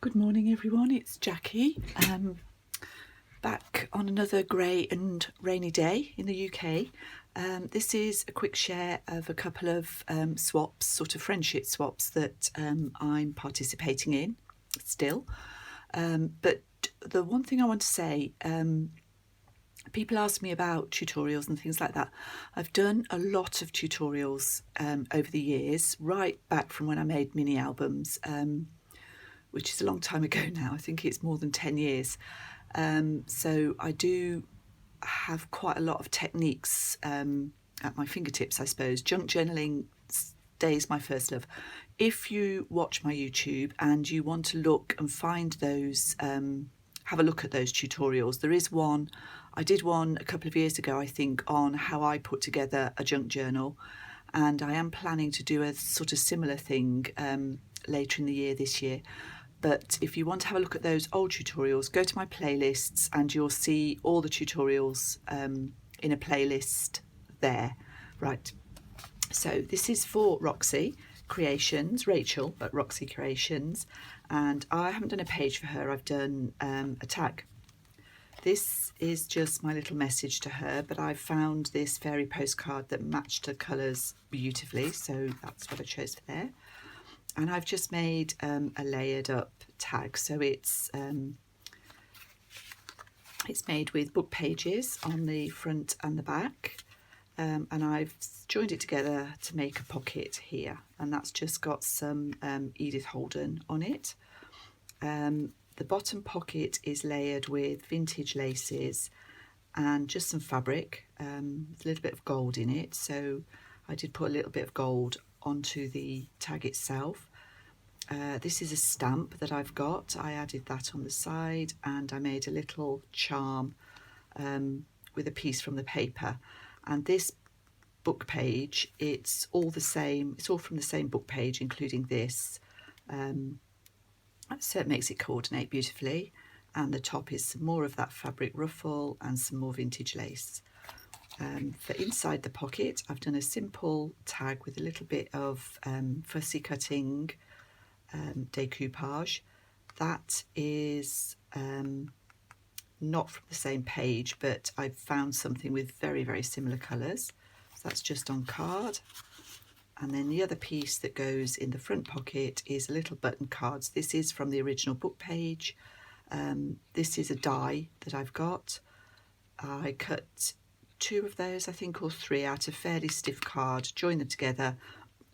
Good morning everyone, it's Jackie, back on another grey and rainy day in the UK. This is a quick share of a couple of swaps, sort of friendship swaps that I'm participating in still. But the one thing I want to say, people ask me about tutorials and things like that. I've done a lot of tutorials over the years, right back from when I made mini albums, which is a long time ago now. I think it's more than 10 years. So I do have quite a lot of techniques at my fingertips, I suppose. Junk journaling stays my first love. If you watch my YouTube and you want to look and find those, have a look at those tutorials. There is one, I did one a couple of years ago, I think, on how I put together a junk journal. And I am planning to do a sort of similar thing later in the year this year. But if you want to have a look at those old tutorials, go to my playlists and you'll see all the tutorials in a playlist there. Right, so this is for Roxy Creations, Rachel at Roxy Creations, and I haven't done a page for her, I've done a tag. This is just my little message to her, but I found this fairy postcard that matched her colours beautifully, so that's what I chose for there. And I've just made a layered up tag, so it's made with book pages on the front and the back, and I've joined it together to make a pocket here, and that's just got some Edith Holden on it. The bottom pocket is layered with vintage laces and just some fabric, a little bit of gold in it, so I did put a little bit of gold onto the tag itself. This is a stamp that I've got. I added that on the side and I made a little charm with a piece from the paper. And this book page, it's all the same, it's all from the same book page, including this. So it makes it coordinate beautifully. And the top is some more of that fabric ruffle and some more vintage lace. For inside the pocket, I've done a simple tag with a little bit of fussy cutting decoupage. That is not from the same page, but I've found something with very, very similar colours. So that's just on card. And then the other piece that goes in the front pocket is a little button cards. This is from the original book page. This is a die that I've got. I cut 2 of those, I think, or 3 out of fairly stiff card, joined them together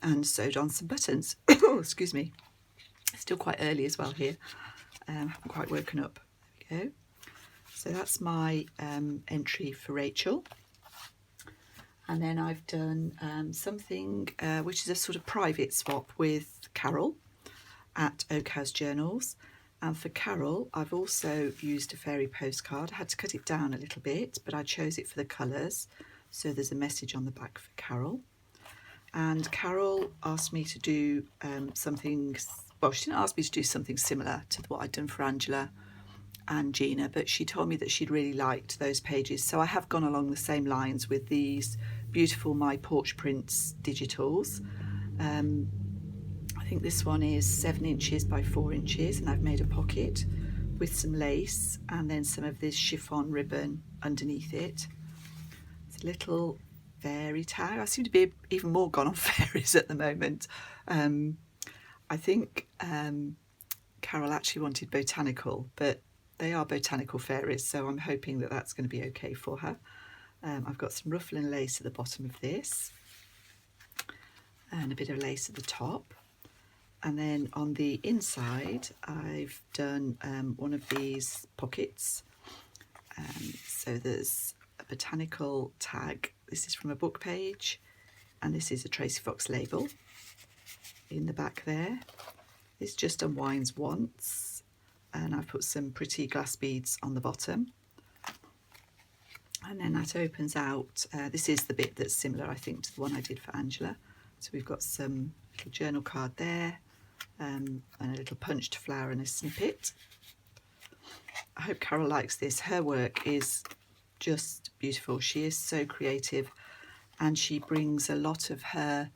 and sewed on some buttons. Excuse me, it's still quite early as well here. I haven't quite woken up. There we go. So that's my entry for Rachel. And then I've done something which is a sort of private swap with Carol at Oak House Journals. And for Carol, I've also used a fairy postcard. I had to cut it down a little bit, but I chose it for the colours. So there's a message on the back for Carol. And Carol asked me to do something, well, she didn't ask me to do something similar to what I'd done for Angela and Gina, but she told me that she'd really liked those pages. So I have gone along the same lines with these beautiful My Porch Prints digitals. I think this one is 7 inches by 4 inches, and I've made a pocket with some lace and then some of this chiffon ribbon underneath it. It's a little fairy tag. I seem to be even more gone on fairies at the moment. I think Carol actually wanted botanical, but they are botanical fairies, so I'm hoping that that's going to be okay for her. I've got some ruffle and lace at the bottom of this and a bit of lace at the top. And then on the inside, I've done one of these pockets. So there's a botanical tag. This is from a book page, and this is a Tracy Fox label in the back there. This just unwinds once, and I've put some pretty glass beads on the bottom. And then that opens out. This is the bit that's similar, I think, to the one I did for Angela. So we've got some little journal card there, and a little punched flower and a snippet. I hope Carol likes this. Her work is just beautiful. She is so creative, and she brings a lot of her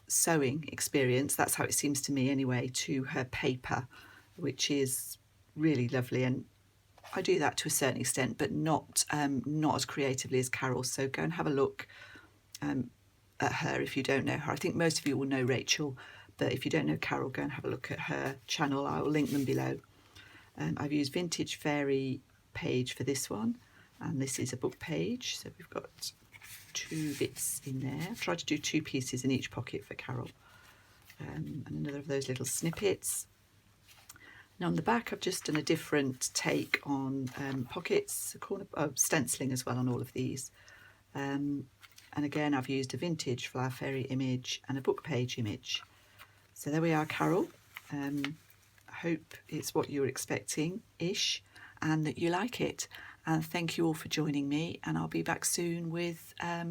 sewing experience, that's how it seems to me anyway, to her paper, which is really lovely. And I do that to a certain extent, but not as creatively as Carol. So go and have a look at her if you don't know her. I think most of you will know Rachel, but if you don't know Carol, go and have a look at her channel. I'll link them below. I've used Vintage Fairy page for this one, and this is a book page. So we've got 2 bits in there. I've tried to do 2 pieces in each pocket for Carol. And another of those little snippets. Now on the back I've just done a different take on pockets, a corner stenciling as well on all of these. And again I've used a vintage Flower Fairy image and a book page image. So there we are, Carol. I hope it's what you were expecting-ish and that you like it. And thank you all for joining me, and I'll be back soon with, I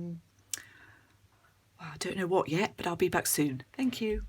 don't know what yet, but I'll be back soon. Thank you.